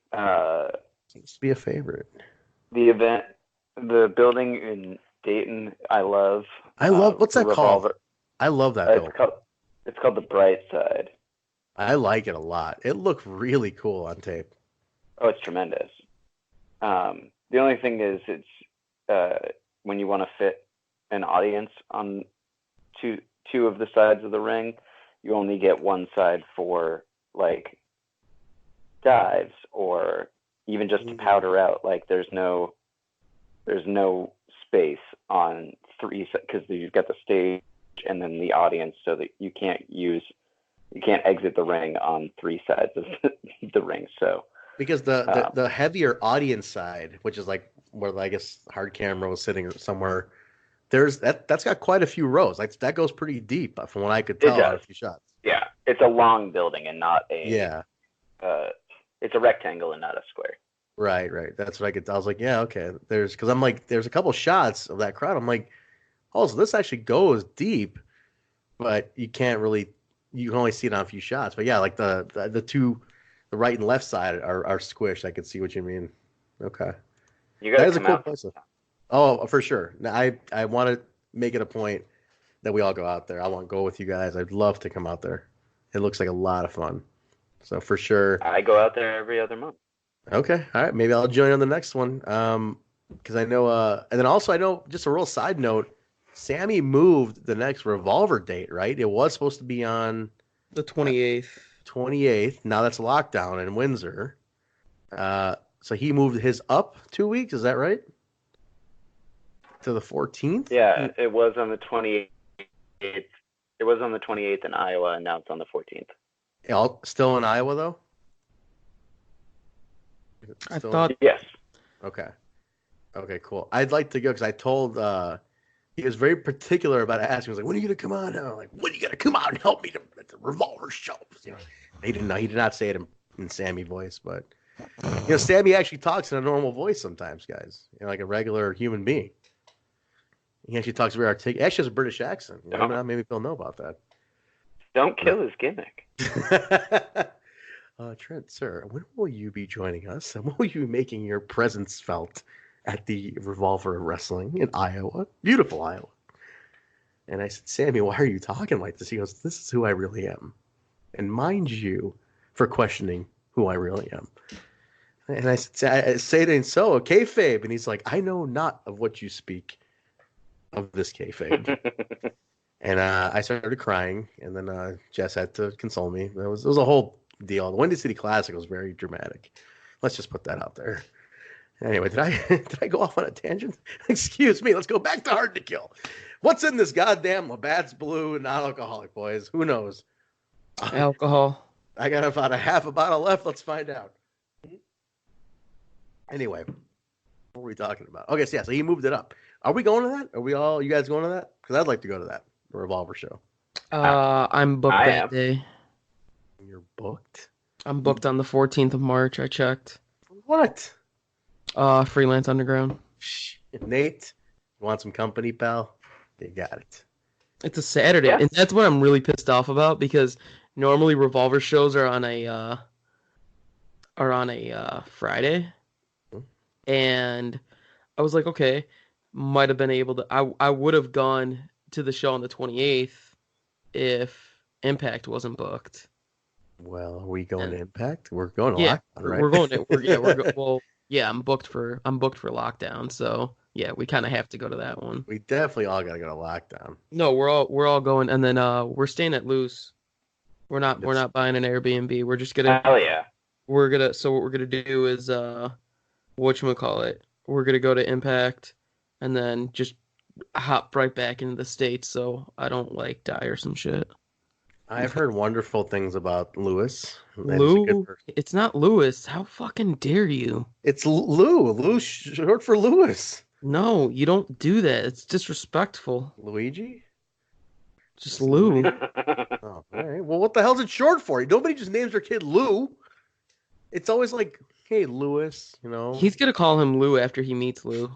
Seems to be a favorite. The event, the building in Dayton, I love. I love what's that Revolver. called? I love that building. It's called the Bright Side. I like it a lot. It looked really cool on tape. Oh, it's tremendous. The only thing is, it's when you want to fit an audience on two of the sides of the ring, you only get one side for like dives or even just to powder out. Like there's no space on three because you've got the stage and then the audience, so that you can't exit the ring on 3 sides of the ring. So because the heavier audience side, which is like where I guess Hard Camera was sitting somewhere, that's got quite a few rows. Like that goes pretty deep from what I could tell on a few shots. Yeah, it's a long building and not a yeah. It's a rectangle and not a square. Right. That's what I could tell. I was like, yeah, okay. Because I'm like, there's a couple shots of that crowd. I'm like, oh, so this actually goes deep, but you can only see it on a few shots. But yeah, like the two, the right and left side are squished. I could see what you mean. Okay. You got to come out. Place. Oh, for sure. Now, I want to make it a point that we all go out there. I want to go with you guys. I'd love to come out there. It looks like a lot of fun. So for sure. I go out there every other month. Okay. All right. Maybe I'll join on the next one. Because I know, and then also I know, just a real side note, Sammy moved the next Revolver date, right? It was supposed to be on the 28th. 28th. Now that's lockdown in Windsor. So he moved his up 2 weeks. Is that right? To the 14th? Yeah, it was on the 28th. It was on the 28th in Iowa, and now it's on the 14th. Still in Iowa, though? I thought... Yes. Okay, cool. I'd like to go because I told... he was very particular about asking. He was like, when are you going to come on? And I'm like, when are you going to come out and help me at the Revolver show? You know, he did not say it in Sammy voice, but... Sammy actually talks in a normal voice sometimes, guys. Like a regular human being. He actually talks very articulate. Actually has a British accent. Maybe people know about that. Don't kill his gimmick. Trent, sir, when will you be joining us? And when will you be making your presence felt at the Revolver Wrestling in Iowa? Beautiful Iowa. And I said, Sammy, why are you talking like this? He goes, this is who I really am. And mind you, for questioning who I really am. And I said, I say it ain't so, kayfabe. And he's like, I know not of what you speak of this kayfabe. And I started crying, and then Jess had to console me. It was a whole deal. The Windy City Classic was very dramatic. Let's just put that out there. Anyway, did I go off on a tangent? Excuse me. Let's go back to Hard to Kill. What's in this goddamn Labatt's Blue non-alcoholic, boys? Who knows? Alcohol. I got about a half a bottle left. Let's find out. Anyway, what were we talking about? Okay, so he moved it up. Are we going to that? You guys going to that? Because I'd like to go to that, the Revolver show. I'm booked that day. You're booked? I'm booked on the 14th of March. I checked. What? Freelance Underground. Nate, you want some company, pal? You got it. It's a Saturday, and that's what I'm really pissed off about, because normally Revolver shows are on a Friday, and I was like, okay, might have been able to. I would have gone to the show on the 28th if Impact wasn't booked, Well, are we going to And Impact? We're going to yeah, lockdown, right? we're going to well, yeah, I'm booked for lockdown, so yeah, we kind of have to go to that one. We definitely all got to go to lockdown. No, we're all going, and then we're staying at Loose. We're It's, not buying an Airbnb. Hell yeah. So what we're gonna do is whatchamacallit, we're gonna go to Impact and then just hop right back into the States so I don't like die or some shit. I've heard wonderful things about Lewis. That he's a good Lou, person. it's not Lewis. How fucking dare you? It's Lou. Lou short for Lewis. No, you don't do that. It's disrespectful. Luigi? Just Lou. Oh, all right. Well, what the hell's it short for? Nobody just names their kid Lou. It's always like, hey, Lewis, you know. He's gonna call him Lou after he meets Lou.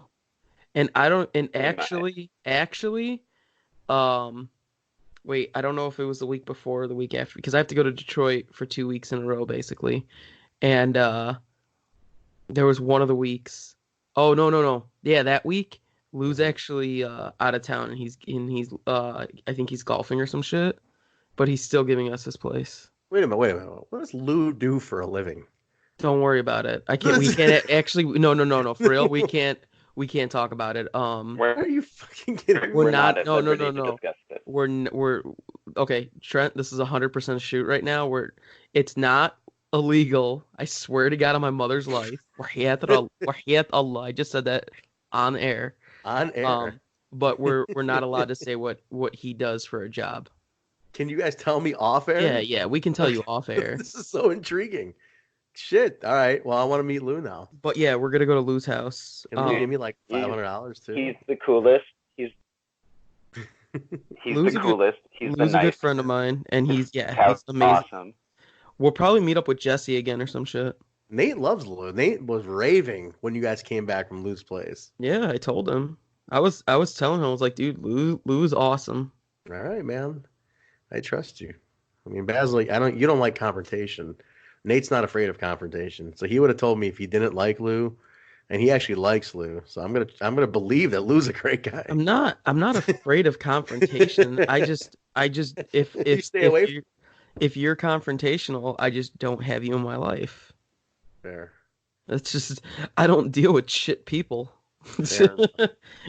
And I don't. And He actually, wait. I don't know if it was the week before or the week after because I have to go to Detroit for 2 weeks in a row, basically. And there was one of the weeks. Oh no. Yeah, that week Lou's actually out of town and he's I think he's golfing or some shit, but he's still giving us his place. Wait a minute. What does Lou do for a living? Don't worry about it. We can't actually. No. For real, we can't. We can't talk about it. Are you fucking kidding me? We're not. at No. liberty to discuss it. We're okay. Trent, this is 100% a shoot right now. It's not illegal. I swear to God on my mother's life. Allah. I just said that on air. On air. But we're not allowed to say what he does for a job. Can you guys tell me off air? Yeah, we can tell you off air. This is so intriguing. Shit. All right. Well, I want to meet Lou now. But yeah, we're gonna go to Lou's house. Can you give me like $500 too? He's the coolest. He's Lou's the coolest. He's Lou's the a good nice. friend of mine, and he's He's amazing. awesome. We'll probably meet up with Jesse again or some shit. Nate loves Lou. Nate was raving when you guys came back from Lou's place. Yeah, I told him. I was telling him, I was like, dude, Lou's awesome. All right, man. I trust you. I mean, Basil, you don't like confrontation. Nate's not afraid of confrontation. So he would have told me if he didn't like Lou, and he actually likes Lou. So I'm gonna believe that Lou's a great guy. I'm not afraid of confrontation. I just if You stay away if you're confrontational, I just don't have you in my life. Fair. That's just I don't deal with shit people. Fair.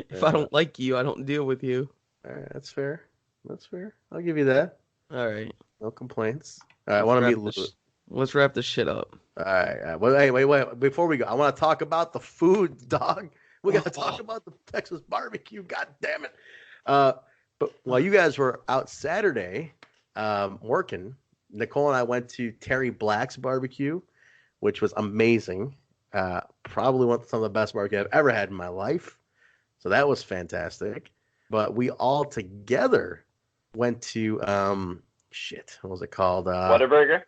If I don't like you, I don't deal with you. All right, that's fair. That's fair. I'll give you that. All right. No complaints. All right, I want to meet Lou. Let's wrap this shit up. All right. Well, hey, wait. Before we go, I want to talk about the food, dog. We got to talk about the Texas barbecue. God damn it. But while you guys were out Saturday working, Nichole and I went to Terry Black's barbecue, which was amazing. Probably some of the best barbecue I've ever had in my life. So that was fantastic. But we all together went to, what was it called? Whataburger?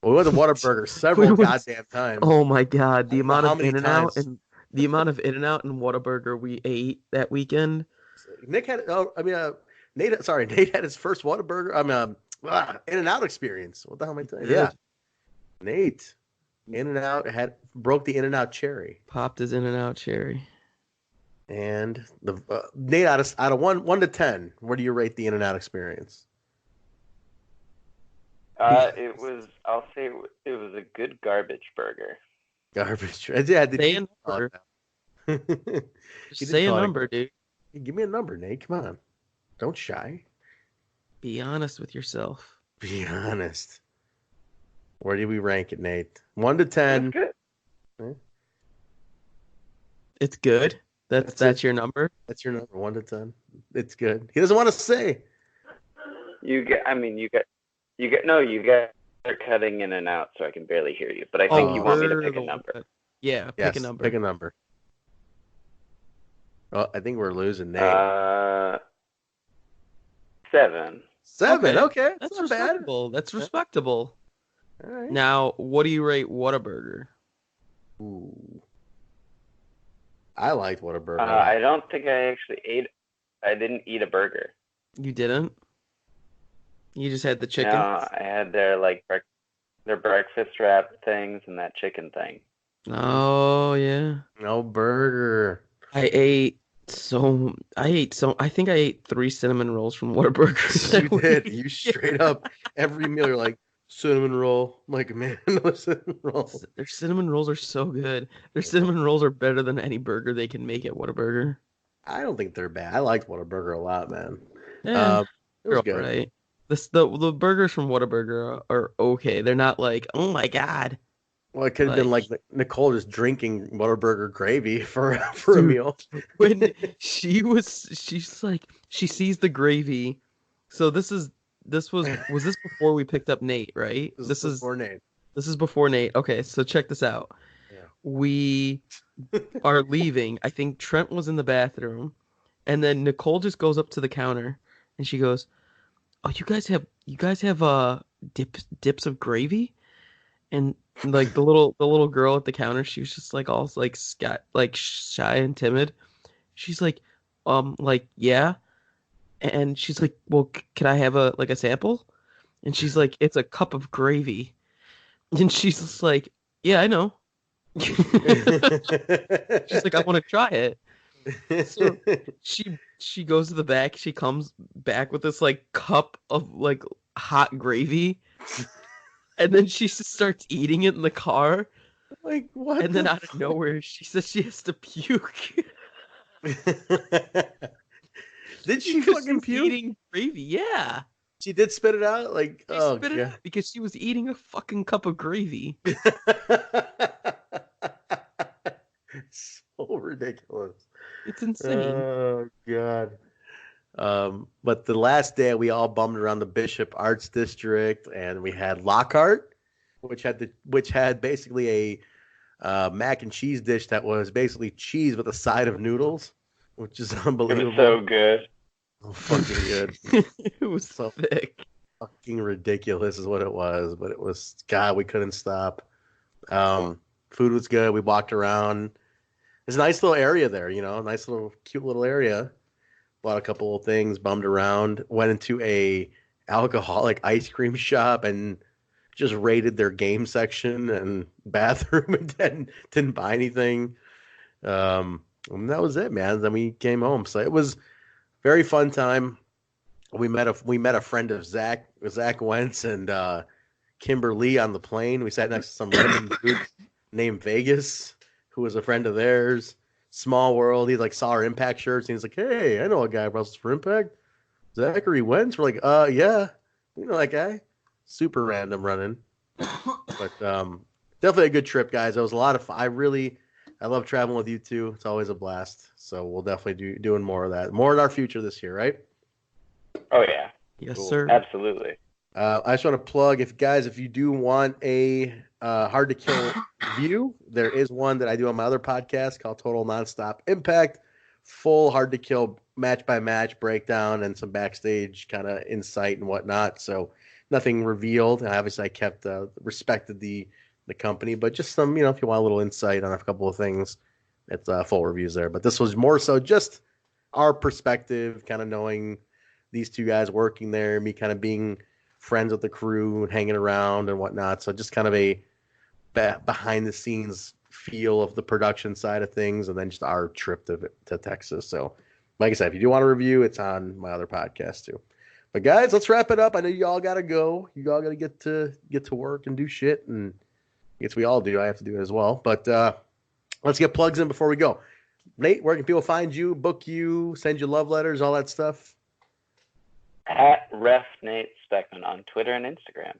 We went to Whataburger several goddamn times. Oh my God, the amount of In-N-Out and Whataburger we ate that weekend. Nate had his first Whataburger. In-N-Out experience. What the hell am I telling you? Yeah, Nate, In-N-Out broke the In-N-Out cherry. Popped his In-N-Out cherry. And Nate, out of 1 to 10, where do you rate the In-N-Out experience? I'll say it was a good garbage burger. Garbage. Yeah, say a number. Just say a number, dude. Give me a number, Nate. Come on. Don't shy. Be honest with yourself. Be honest. Where do we rank it, Nate? 1 to 10. It's good. It's good. That's your number? That's your number, 1 to 10. It's good. He doesn't want to say. You are cutting in and out, so I can barely hear you. But I think you want me to pick a number. Yeah, pick a number. Pick a number. Oh, I think we're losing Nate. 7. 7. Okay. That's not respectable. bad. That's respectable. All right. Now, what do you rate Whataburger? Ooh. I liked Whataburger. I don't think I actually ate. I didn't eat a burger. You didn't? You just had the chicken? No, I had their breakfast wrap things and that chicken thing. Oh yeah. No burger. I think I ate 3 cinnamon rolls from Whataburger. You did. You straight up every meal. You're like, Cinnamon roll. I'm like, man, no cinnamon roll. Their cinnamon rolls are so good. Their cinnamon rolls are better than any burger they can make at Whataburger. I don't think they're bad. I liked Whataburger a lot, man. Yeah, It they're was all good. right. The burgers from Whataburger are okay. They're not like, oh my God. Well, it could have been Like, like Nichole just drinking Whataburger gravy for a dude, meal. when she's like, she sees the gravy. So was this before we picked up Nate, right? This is before Nate. This is before Nate. Okay, so check this out. Yeah. We are leaving. I think Trent was in the bathroom, and then Nichole just goes up to the counter and she goes, "Oh, you guys have dips of gravy?" And like the little girl at the counter, she was just like all like shy and timid. She's like yeah, and she's like, "Well, can I have a sample?" And she's like, "It's a cup of gravy." And she's just like, "Yeah, I know." She's like, "I want to try it." So she goes to the back. She comes back with this like cup of like hot gravy, and then she just starts eating it in the car. Like what? And then out of nowhere, she says she has to puke. Did she Because fucking she's puke? eating gravy, yeah. She did spit it out. Like, She oh spit it god. out because she was eating a fucking cup of gravy. So ridiculous. It's insane. Oh god. But the last day we all bummed around the Bishop Arts District, and we had Lockhart, which had basically a mac and cheese dish that was basically cheese with a side of noodles, which is It unbelievable. was so good. Oh, fucking good. It was So thick. fucking ridiculous is what it was, but it was God, we couldn't stop. Food was good. We walked around. There's a nice little area there, nice little cute little area. Bought a couple of things, bummed around, went into a alcoholic ice cream shop and just raided their game section and bathroom and didn't buy anything. And that was it, man. Then we came home. So it was very fun time. We met a friend of Zach Wentz and Kimberly on the plane. We sat next to some random dude named Vegas, who was a friend of theirs. Small world. He like saw our Impact shirts and he's like, "Hey, I know a guy who wrestles for Impact. Zachary Wentz." We're like, yeah, we know that guy." Super random running, but definitely a good trip, guys. It was a lot of fun. I love traveling with you too. It's always a blast. So we'll definitely doing more of that. More in our future this year, right? Oh yeah. Yes, Cool. sir. Absolutely. I just want to plug, if you do want a hard to kill review, there is one that I do on my other podcast called Total Nonstop Impact. Full hard to kill match by match breakdown and some backstage kind of insight and whatnot. So nothing revealed. Obviously, I kept respected the company, but just some, if you want a little insight on a couple of things, it's full reviews there. But this was more so just our perspective, kind of knowing these two guys working there, me kind of being friends with the crew and hanging around and whatnot. So just kind of a behind the scenes feel of the production side of things, and then just our trip to Texas. So like I said, if you do want to review, it's on my other podcast too. But guys, let's wrap it up. I know you all gotta go. You all gotta get to work and do shit, and I guess we all do. I have to do it as well. But let's get plugs in before we go. Nate, where can people find you, book you, send you love letters, all that stuff? At Ref Nate Speckman on Twitter and Instagram.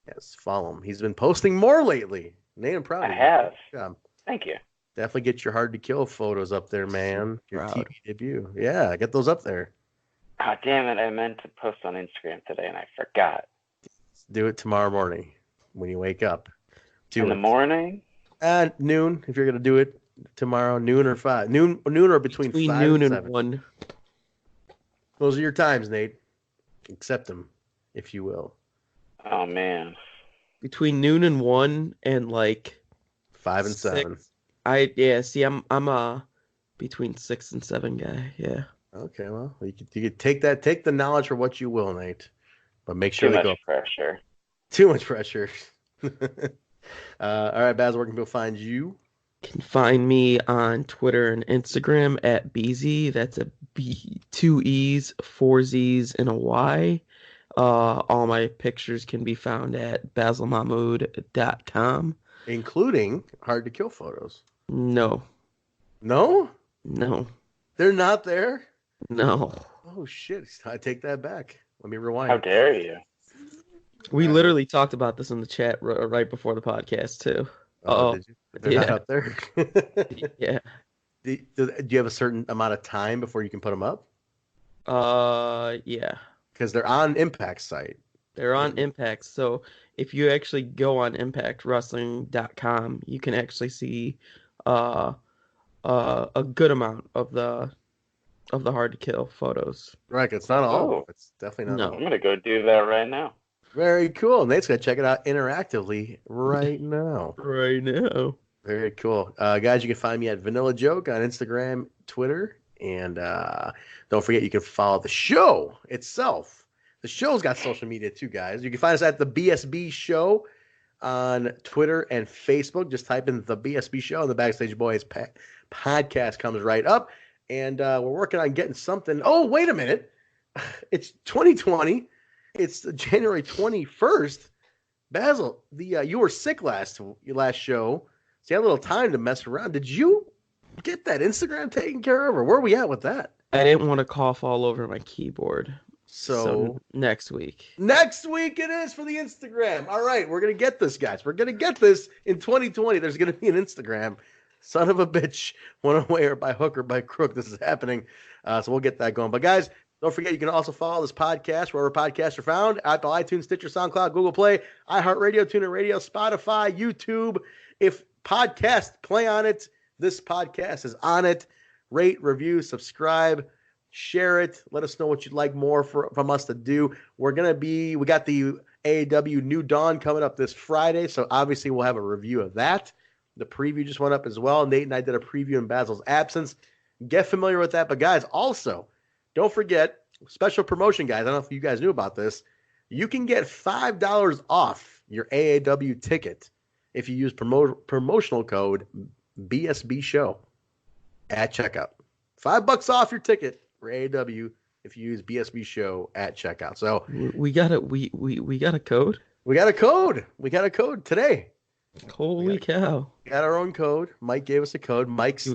Yes, follow him. He's been posting more lately. Nate, I'm proud of you. I have. Good job. Thank you. Definitely get your hard to kill photos up there, man. Your Proud. TV debut. Yeah, get those up there. Oh, damn it. I meant to post on Instagram today and I forgot. Do it tomorrow morning when you wake up. In the morning? At noon, if you're going to do it tomorrow, noon or 5. Noon or between 5 noon and and 7. 1. Those are your times, Nate. Accept them, if you will. Oh, man. Between noon and 1 and like 5 and 6. 7. See, I'm between 6 and 7 guy. Yeah. Okay, well, you could take the knowledge for what you will, Nate. But make sure Too they much go. pressure. Too much pressure. All right, Basil, where can people find you? Can find me on Twitter and Instagram at BZ. That's a B, 2 E's, 4 Z's, and a Y. All my pictures can be found at basilmahmood.com. Including hard to kill photos. No, No? no, They're not there? no. Oh, shit. I take that back. Let me rewind. How dare you? We literally talked about this in the chat right before the podcast too. Oh, did you? They're not up there? Yeah. Do you have a certain amount of time before you can put them up? Yeah. Because they're on Impact's site. They're on Impact. So if you actually go on impactwrestling.com, you can actually see a good amount of the hard to kill photos. Right, it's not all. Oh. It's definitely not No. all. I'm gonna go do that right now. Very cool. Nate's gonna check it out interactively right now. Right now. Very cool. Guys, you can find me at Vanilla Joke on Instagram, Twitter, and don't forget you can follow the show itself. The show's got social media too, guys. You can find us at the BSB Show on Twitter and Facebook. Just type in the BSB Show and the Backstage Boys podcast comes right up. And we're working on getting something. Oh, wait a minute. It's 2020. It's January 21st. Basil, you were sick last show, so you had a little time to mess around. Did you get that Instagram taken care of, or where are we at with that? I didn't want to cough all over my keyboard. So next week. Next week it is for the Instagram. All right, we're going to get this, guys. We're going to get this in 2020. There's going to be an Instagram. Son of a bitch, one way or by hook or by crook, this is happening. So we'll get that going. But, guys, don't forget you can also follow this podcast wherever podcasts are found. Apple, iTunes, Stitcher, SoundCloud, Google Play, iHeartRadio, TuneIn Radio, Spotify, YouTube. If podcasts play on it, this podcast is on it. Rate, review, subscribe, share it. Let us know what you'd like more from us to do. We got the AEW New Dawn coming up this Friday, so obviously we'll have a review of that. The preview just went up as well. Nate and I did a preview in Basil's absence. Get familiar with that. But, guys, also, don't forget, special promotion, guys. I don't know if you guys knew about this. You can get $5 off your AAW ticket if you use promotional code BSB Show at checkout. $5 off your ticket for AAW if you use BSB Show at checkout. So we got a we got a code. We got a code. We got a code today. Holy cow! We got our own code. Mike gave us a code. Mike's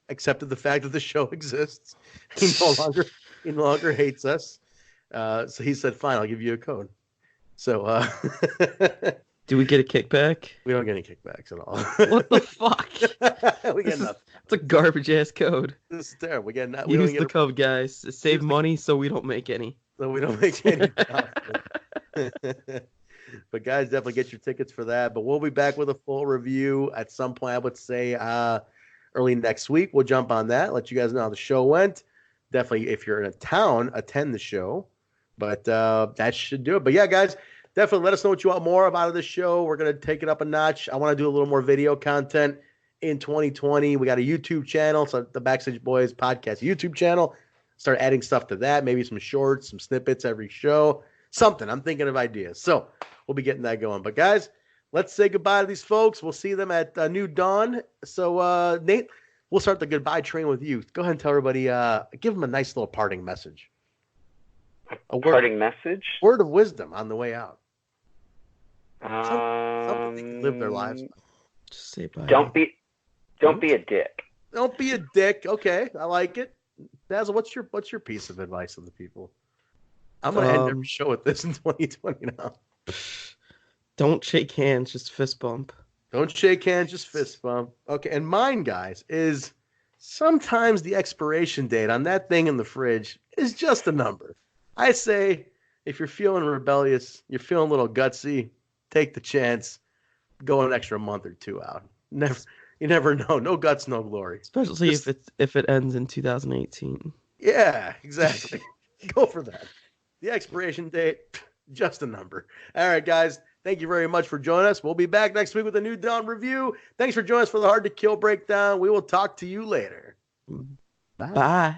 accepted the fact that the show exists. He no longer hates us. So he said, "Fine, I'll give you a code." So do we get a kickback? We don't get any kickbacks at all. What the fuck? We get nothing. It's a garbage ass code. This is terrible. We get not. Use the code, guys. Save money so we don't make any. So we don't make any profit. But guys, definitely get your tickets for that. But we'll be back with a full review at some point. I would say early next week. We'll jump on that. Let you guys know how the show went. Definitely, if you're in a town, attend the show. But that should do it. But yeah, guys, definitely let us know what you want more of out of the show. We're gonna take it up a notch. I want to do a little more video content in 2020. We got a YouTube channel, so the Backstage Boys podcast YouTube channel. Start adding stuff to that. Maybe some shorts, some snippets every show. Something. I'm thinking of ideas. So we'll be getting that going. But, guys, let's say goodbye to these folks. We'll see them at New Dawn. So, Nate, we'll start the goodbye train with you. Go ahead and tell everybody, give them a nice little parting message. Parting message? Word of wisdom on the way out. Something they can live their lives by. Just say bye. Don't be a dick. Don't be a dick. Okay, I like it. Basil, what's your piece of advice to the people? I'm going to end every show with this in 2020 now. Don't shake hands, just fist bump. Don't shake hands, just fist bump. Okay, and mine, guys, is sometimes the expiration date on that thing in the fridge is just a number. I say, if you're feeling rebellious, you're feeling a little gutsy, take the chance, go an extra month or two out. You never know. No guts, no glory. Especially if it ends in 2018. Yeah, exactly. Go for that. The expiration date, just a number. All right, guys. Thank you very much for joining us. We'll be back next week with a New Dawn review. Thanks for joining us for the Hard to Kill breakdown. We will talk to you later. Bye.